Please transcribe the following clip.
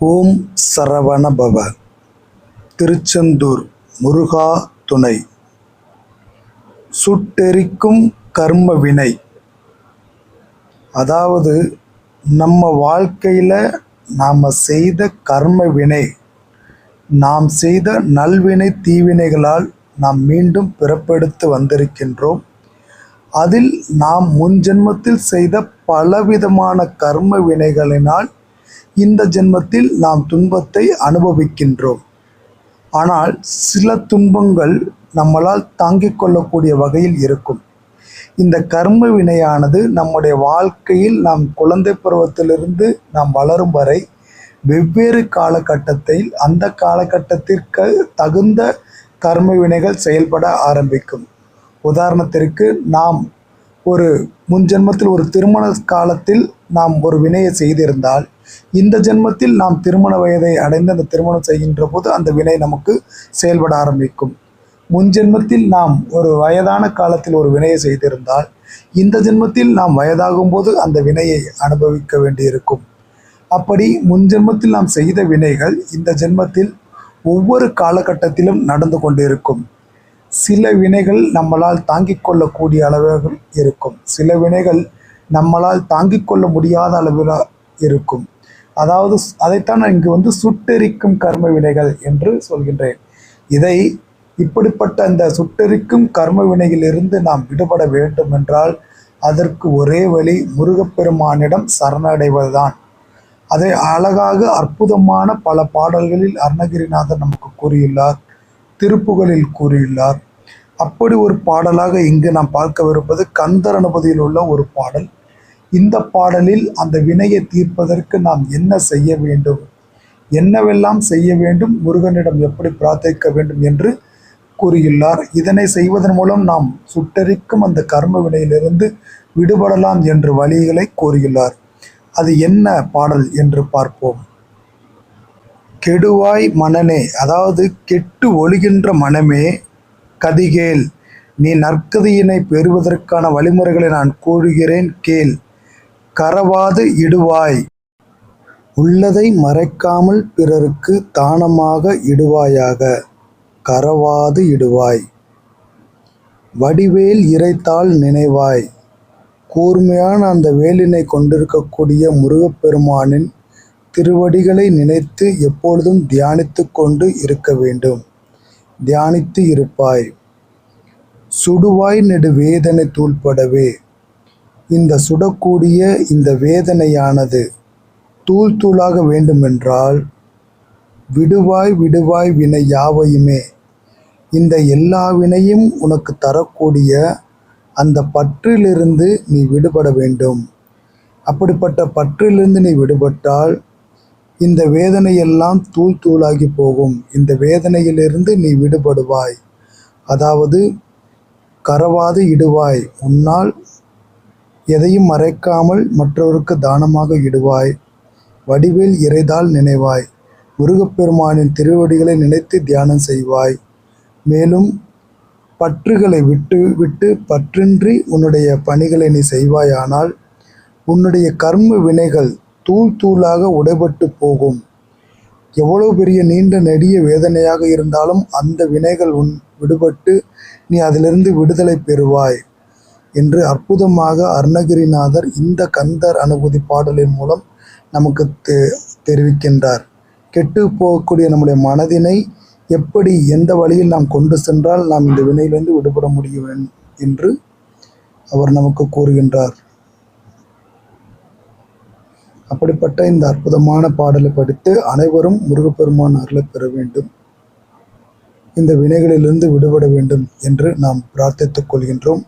ஓம் சரவண பவ. திருச்செந்தூர் முருகா துணை. சுட்டெரிக்கும் கர்ம வினை. அதாவது நம்ம வாழ்க்கையில் நாம் செய்த கர்ம வினை, நாம் செய்த நல்வினை தீவினைகளால் நாம் மீண்டும் பிறப்பெடுத்து வந்திருக்கின்றோம். அதில் நாம் முன்ஜென்மத்தில் செய்த பலவிதமான கர்ம வினைகளினால் இந்த ஜென்மத்தில் நாம் துன்பத்தை அனுபவிக்கின்றோம். ஆனால் சில துன்பங்கள் நம்மளால் தாங்கிக் கொள்ளக்கூடிய வகையில் இருக்கும். இந்த கர்ம வினையானது நம்முடைய வாழ்க்கையில் நாம் குழந்தை பருவத்திலிருந்து நாம் வளரும் வரை வெவ்வேறு காலகட்டத்தில் அந்த காலகட்டத்திற்கு தகுந்த கர்ம வினைகள் செயல்பட ஆரம்பிக்கும். உதாரணத்திற்கு, நாம் ஒரு முன்ஜென்மத்தில் ஒரு திருமண காலத்தில் நாம் ஒரு வினையை செய்திருந்தால், இந்த ஜென்மத்தில் நாம் திருமண வயதை அடைந்து அந்த திருமணம் செய்கின்ற போது அந்த வினை நமக்கு செயல்பட ஆரம்பிக்கும். முன்ஜென்மத்தில் நாம் ஒரு வயதான காலத்தில் ஒரு வினையை செய்திருந்தால், இந்த ஜென்மத்தில் நாம் வயதாகும் போது அந்த வினையை அனுபவிக்க வேண்டியிருக்கும். அப்படி முன்ஜென்மத்தில் நாம் செய்த வினைகள் இந்த ஜென்மத்தில் ஒவ்வொரு காலகட்டத்திலும் நடந்து கொண்டிருக்கும். சில வினைகள் நம்மளால் தாங்கிக் கொள்ளக்கூடிய அளவில் இருக்கும், சில வினைகள் நம்மளால் தாங்கிக் கொள்ள முடியாத அளவில் இருக்கும். அதாவது அதைத்தான் நான் இங்கு சுட்டெரிக்கும் கர்ம வினைகள் என்று சொல்கின்றேன். இப்படிப்பட்ட அந்த சுட்டெரிக்கும் கர்ம வினையிலிருந்து நாம் விடுபட வேண்டும் என்றால் அதற்கு ஒரே வழி முருகப்பெருமானிடம் சரணடைவதுதான். அதை அழகாக அற்புதமான பல பாடல்களில் அருணகிரிநாதர் நமக்கு கூறியுள்ளார், திருப்புகழில் கூறியுள்ளார். அப்படி ஒரு பாடலாக இங்கு நாம் பார்க்கவிருப்பது கந்தர் அனுபதியில் உள்ள ஒரு பாடல். இந்த பாடலில் அந்த வினையை தீர்ப்பதற்கு நாம் என்ன செய்ய வேண்டும், என்னவெல்லாம் செய்ய வேண்டும், முருகனிடம் எப்படி பிரார்த்திக்க வேண்டும் என்று கூறியுள்ளார். இதனை செய்வதன் மூலம் நாம் சுட்டரிக்கும் அந்த கர்ம வினையிலிருந்து விடுபடலாம் என்று வழிகளை கூறியுள்ளார். அது என்ன பாடல் என்று பார்ப்போம். கெடுவாய் மனனே, அதாவது கெட்டு ஒழுகின்ற மனமே கதிகேல், நீ நற்கதியினை பெறுவதற்கான வழிமுறைகளை நான் கூறுகிறேன் கேள். கரவாது இடுவாய், உள்ளதை மறைக்காமல் பிறருக்கு தானமாக இடுவாயாக. கரவாது இடுவாய். வடிவேல் இறைத்தாள் நினைவாய், கூர்மையான அந்த வேலினை கொண்டிருக்கக்கூடிய முருகப்பெருமானின் திருவடிகளை நினைத்து எப்பொழுதும் தியானித்து கொண்டு இருக்க வேண்டும். தியானித்து இருப்பாய். சுடுவாய் நெடு வேதனை தூள்படவே, இந்த சுடக்கூடிய இந்த வேதனையானது தூள் தூளாக வேண்டுமென்றால் விடுவாய் விடுவாய் வினை யாவையுமே, இந்த எல்லா வினையும் உனக்கு தரக்கூடிய அந்த பற்றிலிருந்து நீ விடுபட வேண்டும். அப்படிப்பட்ட பற்றிலிருந்து நீ விடுபட்டால் இந்த வேதனையெல்லாம் தூள் தூளாகி போகும். இந்த வேதனையிலிருந்து நீ விடுபடுவாய். அதாவது கரவாது இடுவாய், உன்னால் எதையும் மறைக்காமல் மற்றவருக்கு தானமாக இடுவாய். வடிவேல் இறைதாள் நினைவாய், முருகப்பெருமானின் திருவடிகளை நினைத்து தியானம் செய்வாய். மேலும் பற்றுகளை விட்டு விட்டு பற்றின்றி உன்னுடைய பணிகளை நீ செய்வாயானால் உன்னுடைய கர்ம வினைகள் தூள் தூளாக உடைபட்டு போகும். எவ்வளவு பெரிய நீண்ட நெடிய வேதனையாக இருந்தாலும் அந்த வினைகள் விடுபட்டு நீ அதிலிருந்து விடுதலை பெறுவாய் என்று அற்புதமாக அருணகிரிநாதர் இந்த கந்தர் அனுபூதி பாடலின் மூலம் நமக்கு தெரிவிக்கின்றார். கெட்டு போகக்கூடிய நம்முடைய மனதினை எப்படி எந்த வழியில் நாம் கொண்டு சென்றால் நாம் இந்த வினையிலிருந்து விடுபட முடியும் என்று அவர் நமக்கு கூறுகின்றார். அப்படிப்பட்ட இந்த அற்புதமான பாடலை படித்து அனைவரும் முருகப்பெருமான் அருளை பெற வேண்டும், இந்த வினைகளிலிருந்து விடுபட வேண்டும் என்று நாம் பிரார்த்தித்துக் கொள்கின்றோம்.